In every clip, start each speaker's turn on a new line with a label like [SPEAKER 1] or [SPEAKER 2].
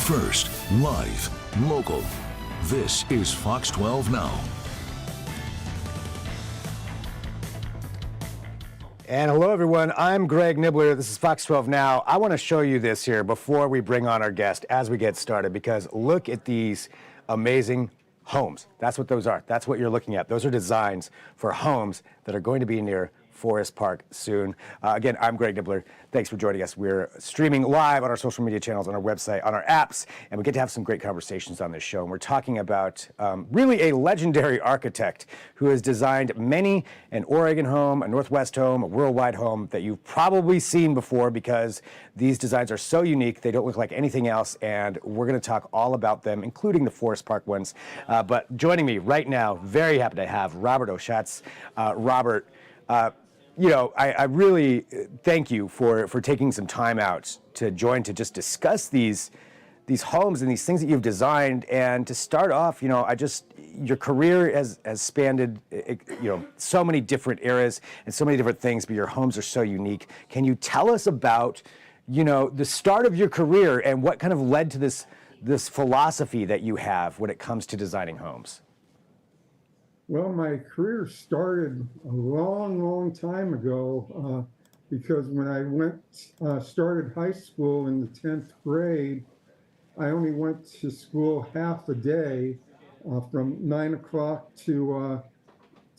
[SPEAKER 1] First, live, local. This is Fox 12 Now.
[SPEAKER 2] And hello, everyone. I'm Greg Nibbler. This is Fox 12 Now. I want to show you this here before we bring on our guest as we get started, because look at these amazing homes. That's what those are. That's what you're looking at. Those are designs for homes that are going to be near Forest Park soon. Again, I'm Greg Nibbler. Thanks for joining us. We're streaming live on our social media channels, on our website, on our apps, and we get to have some great conversations on this show. And we're talking about really a legendary architect who has designed many an Oregon home, a Northwest home, a worldwide home that you've probably seen before, because these designs are so unique. They don't look like anything else, and we're going to talk all about them, including the Forest Park ones. But joining me right now, very happy to have Robert Oshatz. Robert, I really thank you for taking some time out to join to just discuss these homes and these things that you've designed. And to start off, your career has spanned, so many different eras and so many different things, but your homes are so unique. Can you tell us about, the start of your career and what kind of led to this philosophy that you have when it comes to designing homes?
[SPEAKER 3] Well, my career started a long time ago because when I started high school in the 10th grade, I only went to school half a day from 9 o'clock to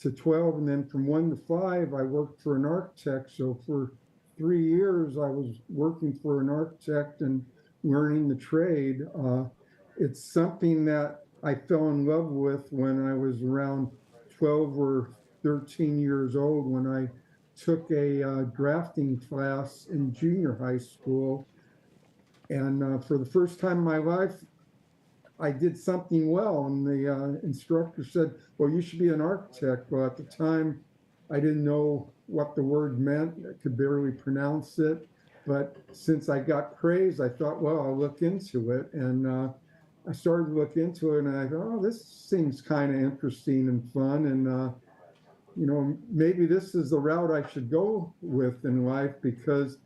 [SPEAKER 3] 12, and then from 1 to 5, I worked for an architect. So for 3 years, I was working for an architect and learning the trade. It's something that I fell in love with when I was around 12 or 13 years old, when I took a drafting class in junior high school. And for the first time in my life, I did something well. And the instructor said, well, you should be an architect. Well, at the time, I didn't know what the word meant. I could barely pronounce it. But since I got praise, I thought, well, I'll look into it. And I started to look into it, and I thought, oh, this seems kind of interesting and fun. And, maybe this is the route I should go with in life, because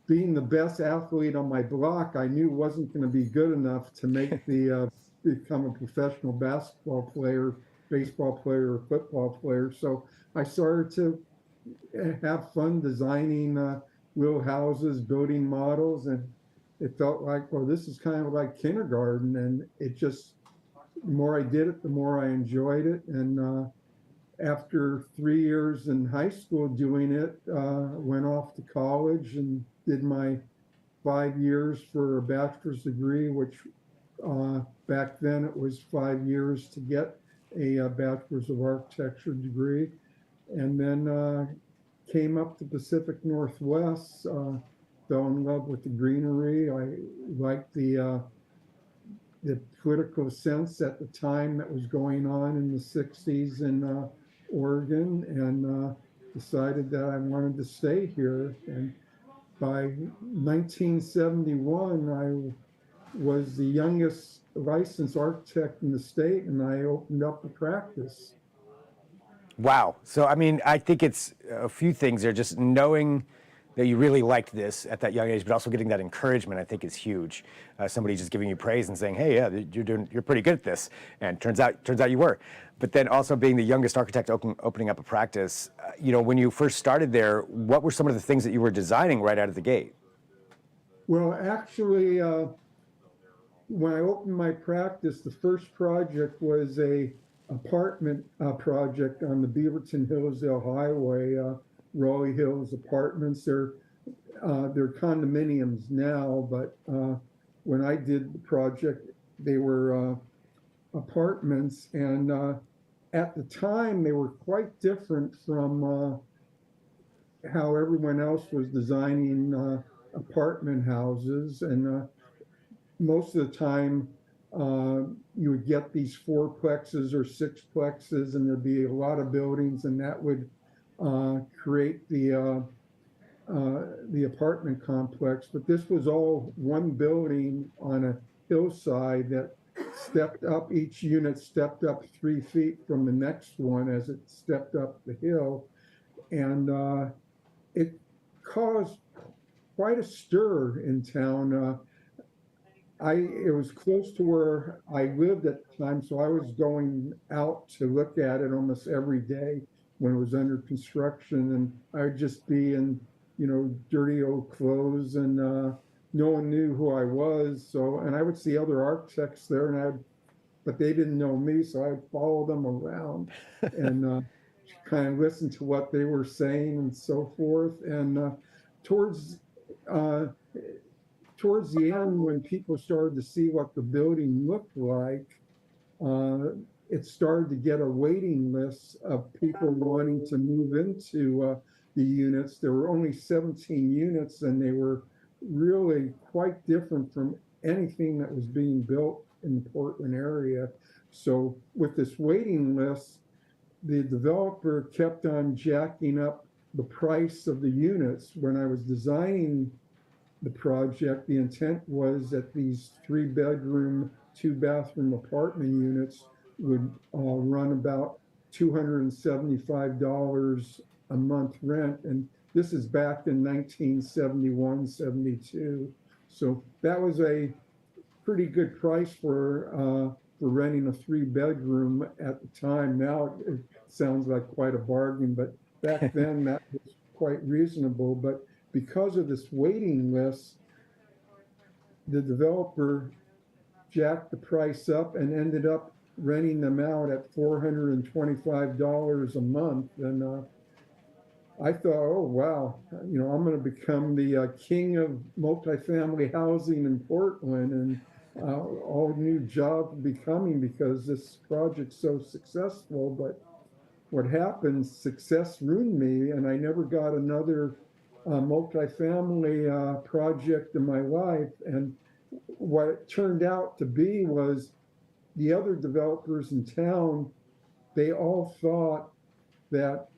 [SPEAKER 3] being the best athlete on my block, I knew wasn't going to be good enough to make become a professional basketball player, baseball player, or football player. So I started to have fun designing little houses, building models, and it felt like, well, this is kind of like kindergarten. And it just, the more I did it, the more I enjoyed it. And after 3 years in high school doing it, went off to college and did my 5 years for a bachelor's degree, which back then it was 5 years to get a bachelor's of architecture degree. And then came up to Pacific Northwest, fell in love with the greenery. I liked the political sense at the time that was going on in the 60s in Oregon, and decided that I wanted to stay here. And by 1971, I was the youngest licensed architect in the state, and I opened up a practice.
[SPEAKER 2] Wow. So, I think it's a few things there. Just knowing that you really liked this at that young age, but also getting that encouragement, I think, is huge. Somebody just giving you praise and saying, "Hey, yeah, you're pretty good at this," and turns out you were. But then also being the youngest architect opening up a practice. When you first started there, what were some of the things that you were designing right out of the gate?
[SPEAKER 3] Well, actually, when I opened my practice, the first project was a apartment project on the Beaverton Hillsdale Highway. Raleigh Hills Apartments. They're condominiums now, but when I did the project, they were apartments, and at the time they were quite different from how everyone else was designing apartment houses. And most of the time you would get these fourplexes or sixplexes, and there'd be a lot of buildings, and that would create the apartment complex. But this was all one building on a hillside that stepped up. Each unit stepped up 3 feet from the next one as it stepped up the hill, and it caused quite a stir in town. it was close to where I lived at the time, so I was going out to look at it almost every day when it was under construction, and I'd just be in, dirty old clothes, and no one knew who I was. So, and I would see other architects there, but they didn't know me, so I'd follow them around and kind of listen to what they were saying and so forth. And towards uh, towards the end, when people started to see what the building looked like, uh, it started to get a waiting list of people wanting to move into the units. There were only 17 units, and they were really quite different from anything that was being built in the Portland area. So with this waiting list, the developer kept on jacking up the price of the units. When I was designing the project, the intent was that these 3-bedroom, 2-bathroom apartment units would run about $275 a month rent. And this is back in 1971, 72. So that was a pretty good price for renting a 3-bedroom at the time. Now it sounds like quite a bargain, but back then that was quite reasonable. But because of this waiting list, the developer jacked the price up and ended up renting them out at $425 a month. And I thought, oh, wow, I'm going to become the king of multifamily housing in Portland, and all new jobs will be coming because this project's so successful. But what happened, success ruined me, and I never got another multifamily project in my life. And what it turned out to be was the other developers in town, they all thought that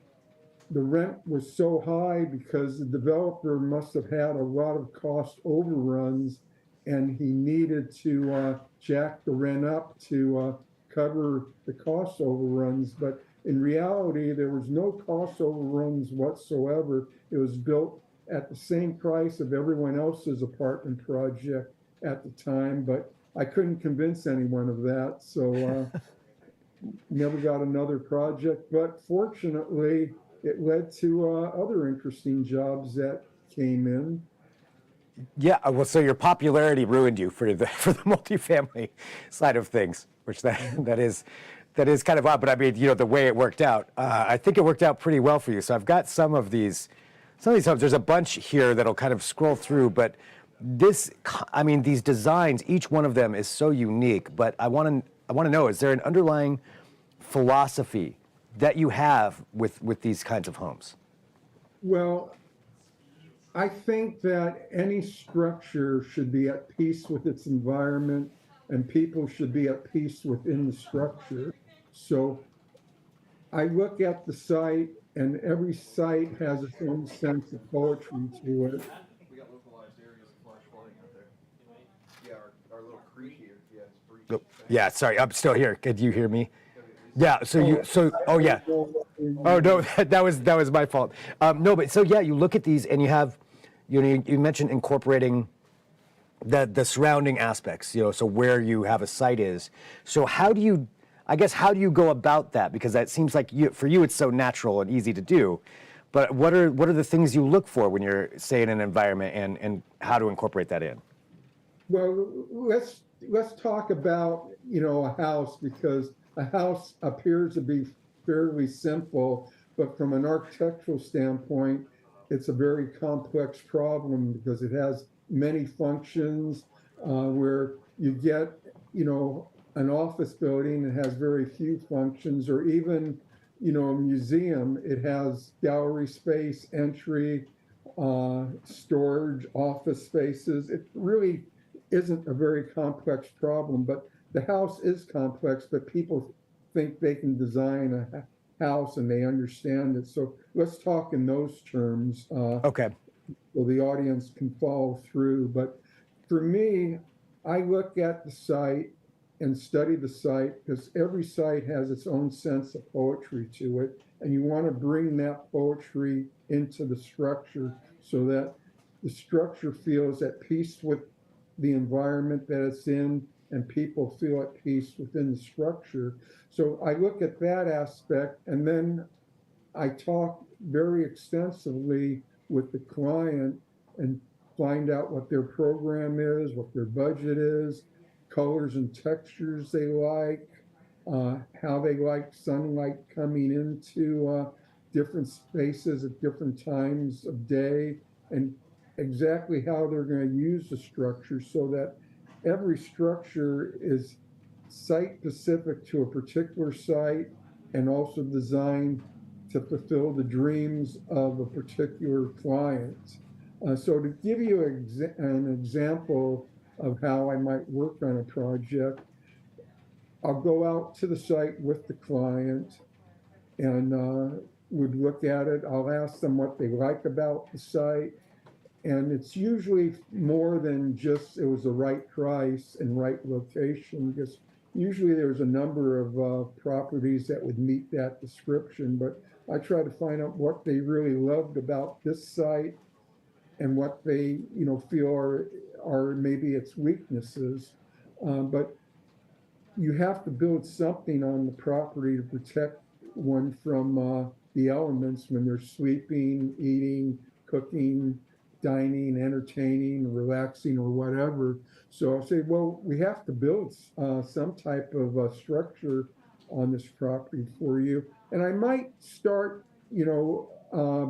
[SPEAKER 3] the rent was so high because the developer must have had a lot of cost overruns, and he needed to jack the rent up to cover the cost overruns. But in reality, there was no cost overruns whatsoever. It was built at the same price of everyone else's apartment project at the time, but I couldn't convince anyone of that. So never got another project, but fortunately it led to other interesting jobs that came in.
[SPEAKER 2] Yeah, well, so your popularity ruined you for the multifamily side of things, which that is kind of odd. But I mean, the way it worked out, I think it worked out pretty well for you. So I've got some of these homes. There's a bunch here that'll kind of scroll through, but these designs, each one of them is so unique. But I want to know, is there an underlying philosophy that you have with these kinds of homes?
[SPEAKER 3] Well, I think that any structure should be at peace with its environment, and people should be at peace within the structure. So I look at the site, and every site has its own sense of poetry to it.
[SPEAKER 4] We got localized areas of flash flooding out there. Yeah, our little creek here. Yeah, it's breaching.
[SPEAKER 2] Yeah, sorry, I'm still here. Could you hear me? Yeah. Oh yeah. Oh no, that was my fault. No, but so yeah, you look at these and you have, you mentioned incorporating the surrounding aspects. So where you have a site is. So how do you go about that? Because that seems like for you it's so natural and easy to do. But what are the things you look for when you're, say, in an environment, and how to incorporate that in?
[SPEAKER 3] Well, let's talk about a house, because a house appears to be fairly simple, but from an architectural standpoint, it's a very complex problem because it has many functions, where you get, an office building that has very few functions, or even, a museum. It has gallery space, entry, storage, office spaces. It really isn't a very complex problem, but the house is complex, but people think they can design a house and they understand it. So let's talk in those terms.
[SPEAKER 2] Okay.
[SPEAKER 3] So the audience can follow through. But for me, I look at the site and study the site, because every site has its own sense of poetry to it. And you want to bring that poetry into the structure so that the structure feels at peace with the environment that it's in and people feel at peace within the structure. So I look at that aspect, and then I talk very extensively with the client and find out what their program is, what their budget is, colors and textures they like, how they like sunlight coming into different spaces at different times of day, and exactly how they're going to use the structure so that every structure is site specific to a particular site and also designed to fulfill the dreams of a particular client. So to give you an example of how I might work on a project, I'll go out to the site with the client and would look at it. I'll ask them what they like about the site. And it's usually more than just it was the right price and right location, because usually there's a number of properties that would meet that description. But I try to find out what they really loved about this site and what they, feel are maybe its weaknesses. But you have to build something on the property to protect one from the elements when they're sleeping, eating, cooking, dining, entertaining, relaxing, or whatever. So I'll say, well, we have to build some type of structure on this property for you. And I might start,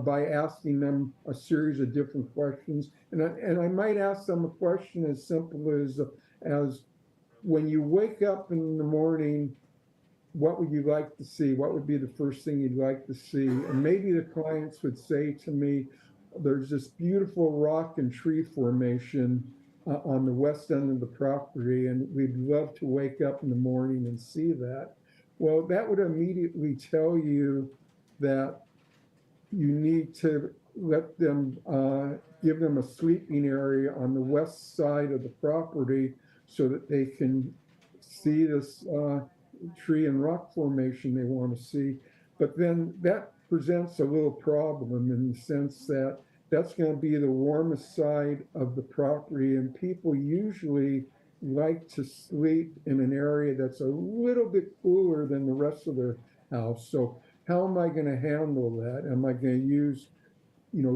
[SPEAKER 3] by asking them a series of different questions. And I might ask them a question as simple as when you wake up in the morning, what would you like to see? What would be the first thing you'd like to see? And maybe the clients would say to me, there's this beautiful rock and tree formation on the west end of the property, and we'd love to wake up in the morning and see that. Well, that would immediately tell you that you need to let them, give them a sleeping area on the west side of the property so that they can see this tree and rock formation they want to see. But then that presents a little problem in the sense that that's going to be the warmest side of the property, and people usually like to sleep in an area that's a little bit cooler than the rest of their house. So how am I going to handle that? Am I going to use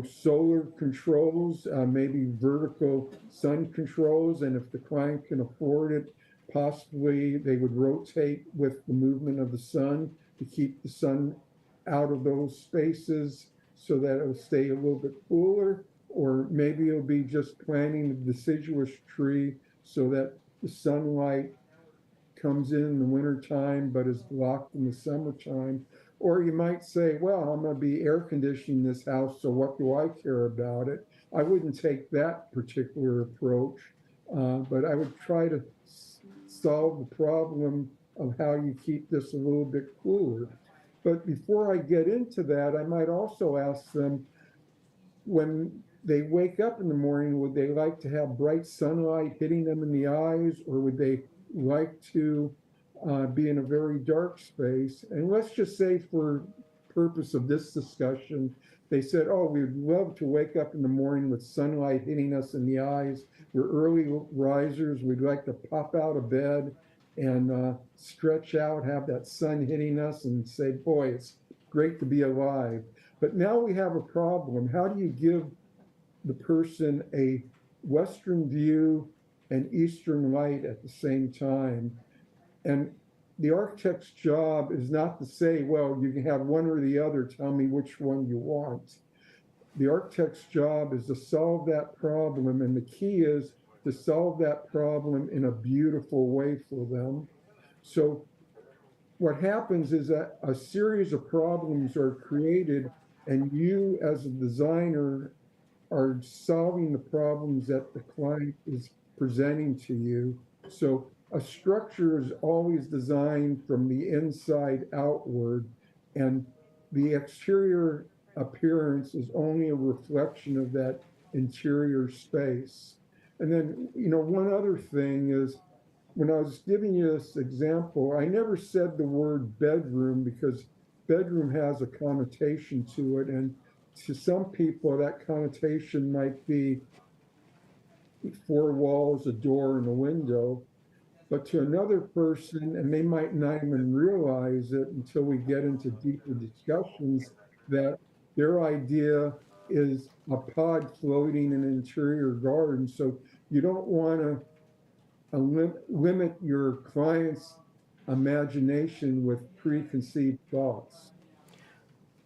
[SPEAKER 3] solar controls, maybe vertical sun controls, and if the client can afford it, possibly they would rotate with the movement of the sun to keep the sun out of those spaces so that it will stay a little bit cooler, or maybe it'll be just planting a deciduous tree so that the sunlight comes in the wintertime but is blocked in the summertime. Or you might say, well, I'm going to be air conditioning this house, so what do I care about it? I wouldn't take that particular approach, but I would try to solve the problem of how you keep this a little bit cooler. But before I get into that, I might also ask them, when they wake up in the morning, would they like to have bright sunlight hitting them in the eyes, or would they like to be in a very dark space? And let's just say, for purpose of this discussion, they said, oh, we'd love to wake up in the morning with sunlight hitting us in the eyes. We're early risers. We'd like to pop out of bed and stretch out, have that sun hitting us, and say, boy, it's great to be alive. But now we have a problem. How do you give the person a western view and eastern light at the same time? And the architect's job is not to say, well, you can have one or the other, tell me which one you want. The architect's job is to solve that problem, and the key is to solve that problem in a beautiful way for them. So what happens is that a series of problems are created, and you as a designer are solving the problems that the client is presenting to you. So a structure is always designed from the inside outward, and the exterior appearance is only a reflection of that interior space. And then, one other thing is, when I was giving you this example, I never said the word bedroom because bedroom has a connotation to it. And to some people, that connotation might be, four walls, a door, and a window. But to another person, and they might not even realize it until we get into deeper discussions, that their idea is a pod floating in an interior garden. So you don't want to limit your client's imagination with preconceived thoughts.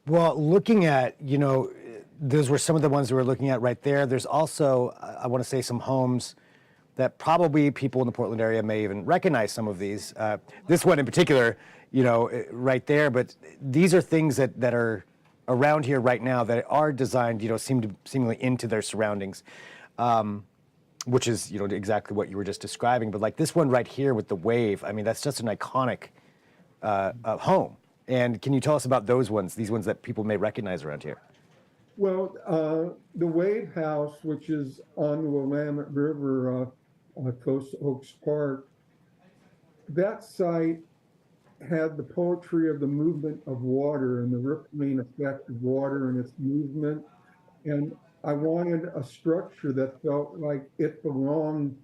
[SPEAKER 2] Well, looking at, those were some of the ones we were looking at right there. There's also, I want to say, some homes that probably people in the Portland area may even recognize some of these. This one in particular, right there. But these are things that are around here right now that are designed, seemingly into their surroundings, which is, exactly what you were just describing. But like this one right here with the wave, I mean, that's just an iconic home. And can you tell us about those ones, these ones that people may recognize around here?
[SPEAKER 3] Well, the Wave House, which is on the Willamette River, close to Oaks Park, that site had the poetry of the movement of water and the rippling effect of water and its movement. And I wanted a structure that felt like it belonged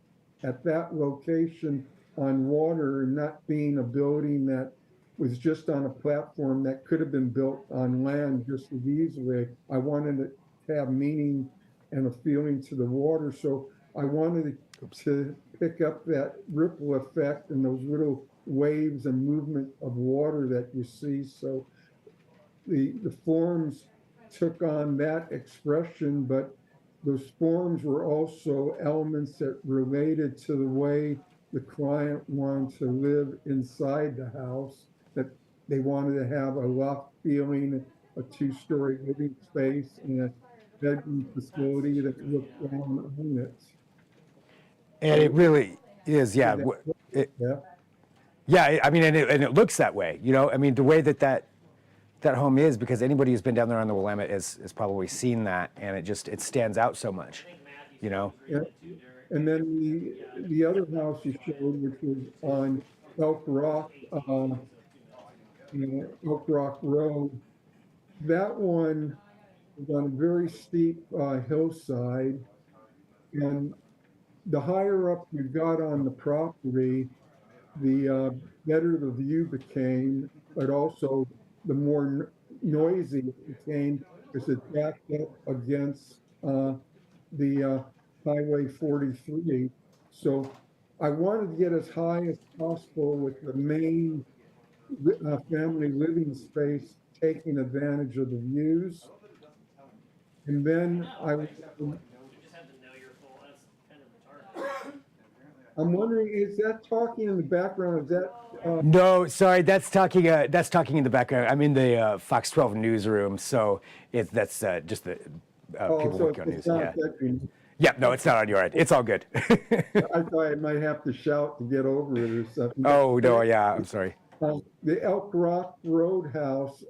[SPEAKER 3] at that location on water and not being a building that was just on a platform that could have been built on land just as easily. I wanted it to have meaning and a feeling to the water. So I wanted to pick up that ripple effect and those little waves and movement of water that you see. So the forms took on that expression, but those forms were also elements that related to the way the client wanted to live inside the house, that they wanted to have a loft feeling, a two-story living space, and a bedroom facility that looked down on it.
[SPEAKER 2] And it really is, yeah.
[SPEAKER 3] Yeah.
[SPEAKER 2] Yeah, I mean, and it looks that way, I mean, the way that home is, because anybody who's been down there on the Willamette has probably seen that, and it stands out so much,
[SPEAKER 3] Yeah. And then the other house you showed, which was on Elk Rock, Elk Rock Road, that one was on a very steep hillside, and the higher up you got on the property, the better the view became, but also the more noisy it became because it backed up against the Highway 43. So I wanted to get as high as possible with the main family living space, taking advantage of the views. And then I'm wondering, is that talking in the background? Is that
[SPEAKER 2] No, sorry, that's talking in the background. I'm in the Fox 12 newsroom, so that's just the people
[SPEAKER 3] so
[SPEAKER 2] working on news.
[SPEAKER 3] it's not
[SPEAKER 2] Yeah.
[SPEAKER 3] affecting?
[SPEAKER 2] Yeah, no, it's not on your end. It's all good.
[SPEAKER 3] I thought I might have to shout to get over it or something.
[SPEAKER 2] Oh, no, yeah, I'm sorry.
[SPEAKER 3] The Elk Rock Roadhouse,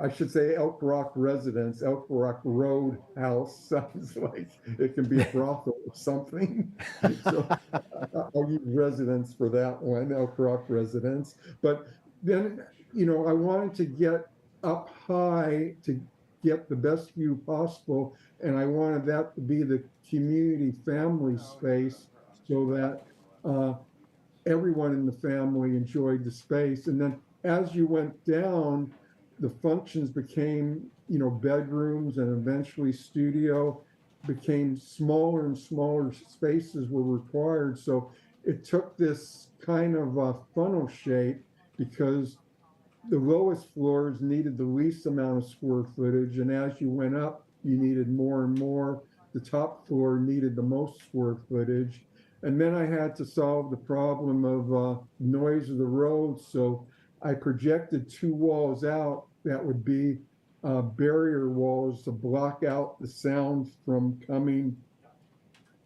[SPEAKER 3] I should say Elk Rock Residence, Elk Rock Roadhouse sounds like it can be a brothel or something. So I'll use residence for that one, Elk Rock Residence. But then, I wanted to get up high to get the best view possible. And I wanted that to be the community family space so that everyone in the family enjoyed the space. And then as you went down, the functions became, bedrooms, and eventually studio became smaller and smaller spaces were required. So it took this kind of a funnel shape because the lowest floors needed the least amount of square footage. And as you went up, you needed more and more. The top floor needed the most square footage. And then I had to solve the problem of noise of the road. So I projected two walls out that would be barrier walls to block out the sound from coming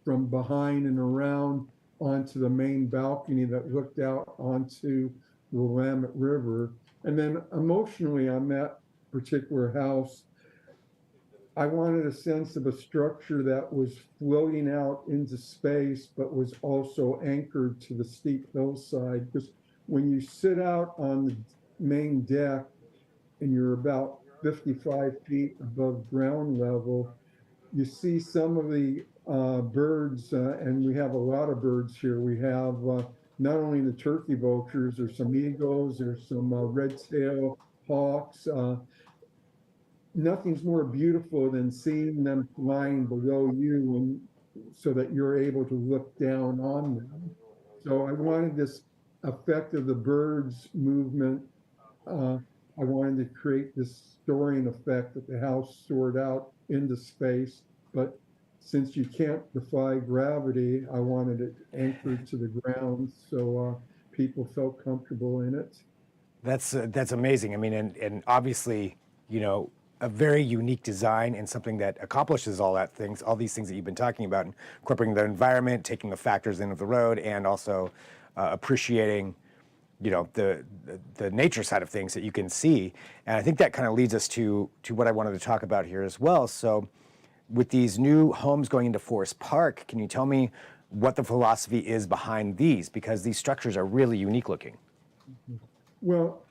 [SPEAKER 3] from behind and around onto the main balcony that looked out onto the Willamette River. And then emotionally on that particular house, I wanted a sense of a structure that was floating out into space, but was also anchored to the steep hillside. Because when you sit out on the main deck and you're about 55 feet above ground level, you see some of the birds, and we have a lot of birds here. We have not only the turkey vultures, there's some eagles, there's some red-tailed hawks. Nothing's more beautiful than seeing them flying below you, and so that you're able to look down on them. So I wanted this effect of the birds movement. I wanted to create this soaring effect that the house soared out into space, but since you can't defy gravity, I wanted it anchored to the ground so people felt comfortable in it.
[SPEAKER 2] That's amazing. I mean, and obviously, you know, a very unique design and something that accomplishes all these things that you've been talking about, incorporating the environment, taking the factors in of the road, and also appreciating, you know, the nature side of things that you can see. And I think that kind of leads us to what I wanted to talk about here as well. So, with these new homes going into Forest Park, can you tell me what the philosophy is behind these? Because these structures are really unique looking.
[SPEAKER 3] Well,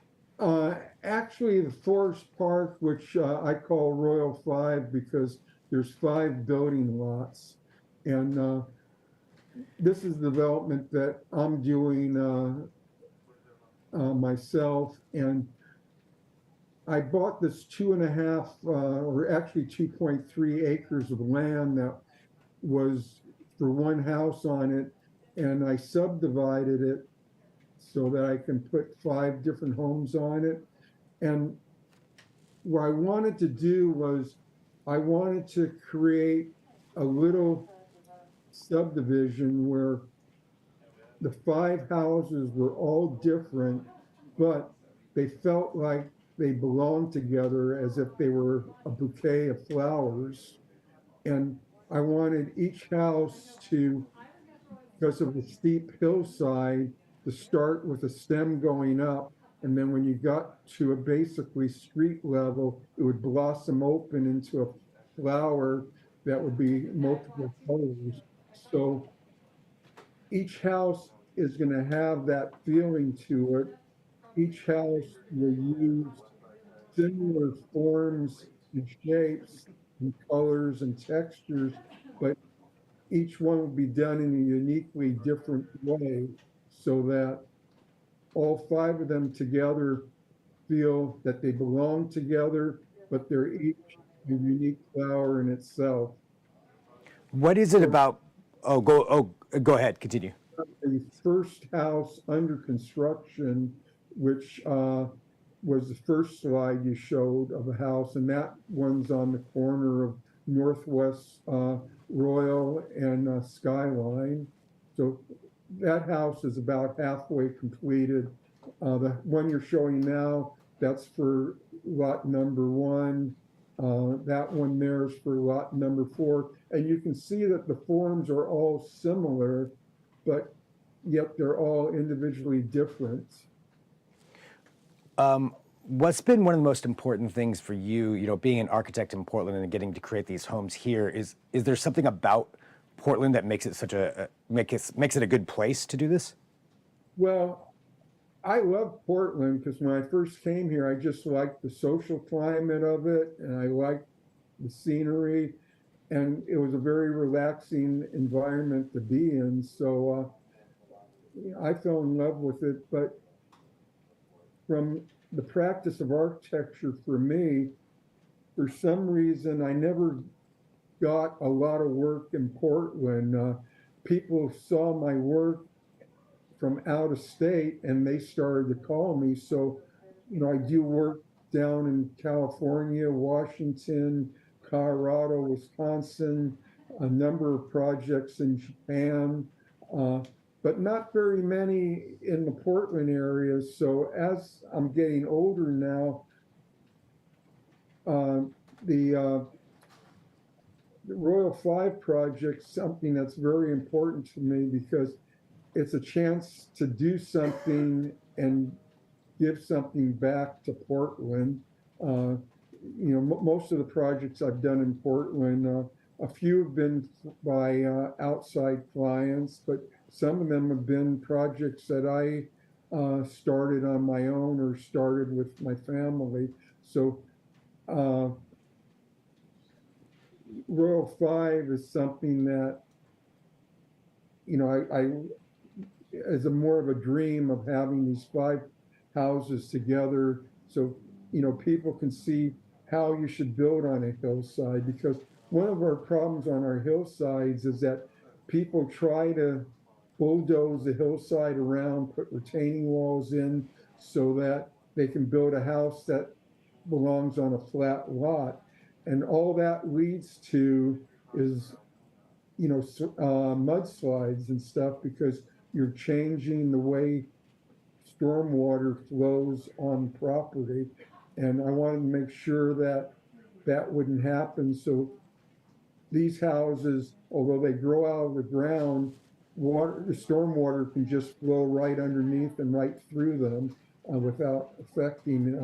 [SPEAKER 3] actually, the Forest Park, which I call RoyalFive because there's 5 building lots, and this is development that I'm doing myself, and I bought this 2.5, or actually 2.3 acres of land that was for one house on it, and I subdivided it so that I can put 5 different homes on it. And what I wanted to do was I wanted to create a little subdivision where the 5 houses were all different, but they felt like they belonged together as if they were a bouquet of flowers. And I wanted each house to, because of the steep hillside, to start with a stem going up. And then when you got to a basically street level, it would blossom open into a flower that would be multiple colors. So each house is going to have that feeling to it. Each house will use similar forms and shapes and colors and textures, but each one will be done in a uniquely different way so that all 5 of them together feel that they belong together, but they're each a unique flower in itself.
[SPEAKER 2] What is it about? Go ahead, continue.
[SPEAKER 3] The first house under construction, which was the first slide you showed of a house, and that one's on the corner of Northwest Royal and Skyline. So that house is about halfway completed. The one you're showing now, that's for lot number 1. That one there is for lot number 4. And you can see that the forms are all similar, but yet they're all individually different.
[SPEAKER 2] What's been one of the most important things for you, you know, being an architect in Portland and getting to create these homes here? Is there something about Portland that makes it such makes it a good place to do this?
[SPEAKER 3] Well, I love Portland because when I first came here, I just liked the social climate of it, and I liked the scenery, and it was a very relaxing environment to be in. So I fell in love with it. But from the practice of architecture for me, for some reason, I never got a lot of work in Portland. People saw my work from out of state and they started to call me. So, you know, I do work down in California, Washington, Colorado, Wisconsin, a number of projects in Japan, but not very many in the Portland area. So as I'm getting older now, the RoyalFive project, something that's very important to me because it's a chance to do something and give something back to Portland. You know, most of the projects I've done in Portland, a few have been by outside clients, but some of them have been projects that I started on my own or started with my family. So RoyalFive is something that, you know, as a more of a dream of having these 5 houses together, so, you know, people can see how you should build on a hillside, because one of our problems on our hillsides is that people try to bulldoze the hillside around, put retaining walls in so that they can build a house that belongs on a flat lot. And all that leads to is, you know, mudslides and stuff, because you're changing the way stormwater flows on property. And I wanted to make sure that that wouldn't happen. So these houses, although they grow out of the ground, the stormwater can just flow right underneath and right through them without affecting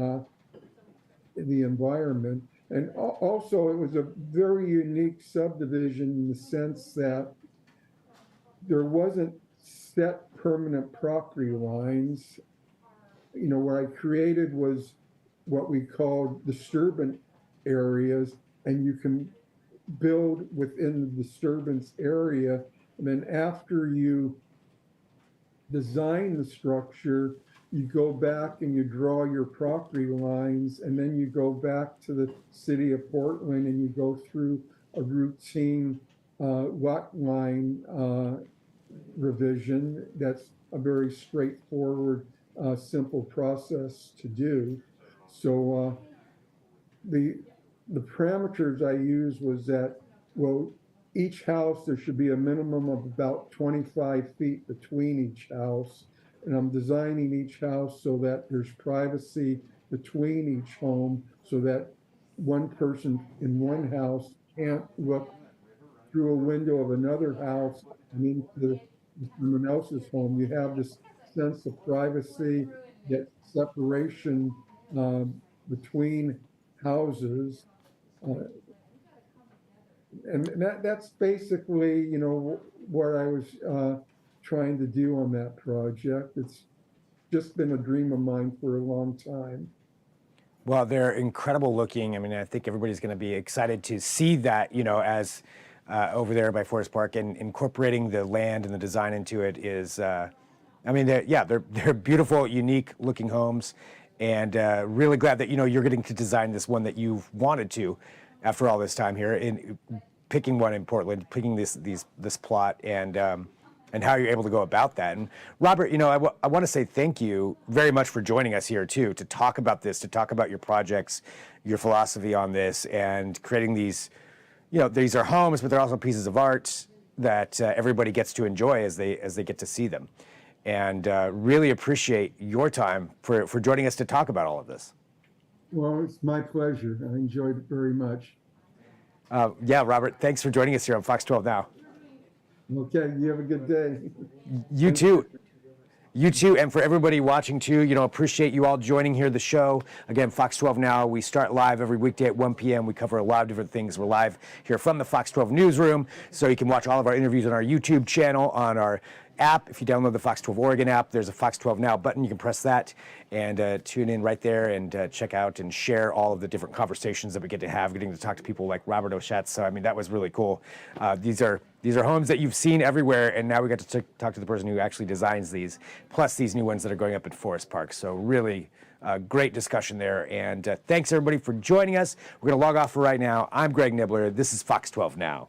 [SPEAKER 3] the environment. And also, it was a very unique subdivision in the sense that there wasn't set permanent property lines. You know, what I created was what we called disturbance areas, and you can build within the disturbance area. And then after you design the structure, you go back and you draw your property lines, and then you go back to the city of Portland and you go through a routine lot line revision. That's a very straightforward, simple process to do. So the parameters I used was that, well, each house, there should be a minimum of about 25 feet between each house. And I'm designing each house so that there's privacy between each home, so that one person in one house can't look through a window of another house and into someone else's home. You have this sense of privacy, yet separation between houses. And that's basically, you know, what I was trying to do on that project. It's just been a dream of mine for a long time.
[SPEAKER 2] Well, they're incredible looking. I mean, I think everybody's going to be excited to see that, you know, as over there by Forest Park, and incorporating the land and the design into it is, I mean, they're beautiful, unique looking homes, and really glad that, you know, you're getting to design this one that you've wanted to after all this time here, in picking one in Portland, picking this plot, and how you're able to go about that. And Robert, you know, I want to say thank you very much for joining us here too, to talk about this, to talk about your projects, your philosophy on this, and creating these, you know, these are homes, but they're also pieces of art that everybody gets to enjoy as they get to see them. And really appreciate your time for joining us to talk about all of this.
[SPEAKER 3] Well, it's my pleasure. I enjoyed it very much.
[SPEAKER 2] Yeah, Robert, thanks for joining us here on Fox 12 Now.
[SPEAKER 3] Okay, you have a good day.
[SPEAKER 2] You too. You too, and for everybody watching too, you know, appreciate you all joining here the show. Again, Fox 12 Now, we start live every weekday at 1 p.m. We cover a lot of different things. We're live here from the Fox 12 newsroom, so you can watch all of our interviews on our YouTube channel, on our app. If you download the Fox 12 Oregon app, there's a Fox 12 Now button. You can press that and tune in right there and check out and share all of the different conversations that we get to have, getting to talk to people like Robert Oshatz. So, I mean, that was really cool. These are homes that you've seen everywhere, and now we got to talk to the person who actually designs these, plus these new ones that are going up at Forest Park. So really great discussion there. And thanks, everybody, for joining us. We're going to log off for right now. I'm Greg Nibbler. This is Fox 12 Now.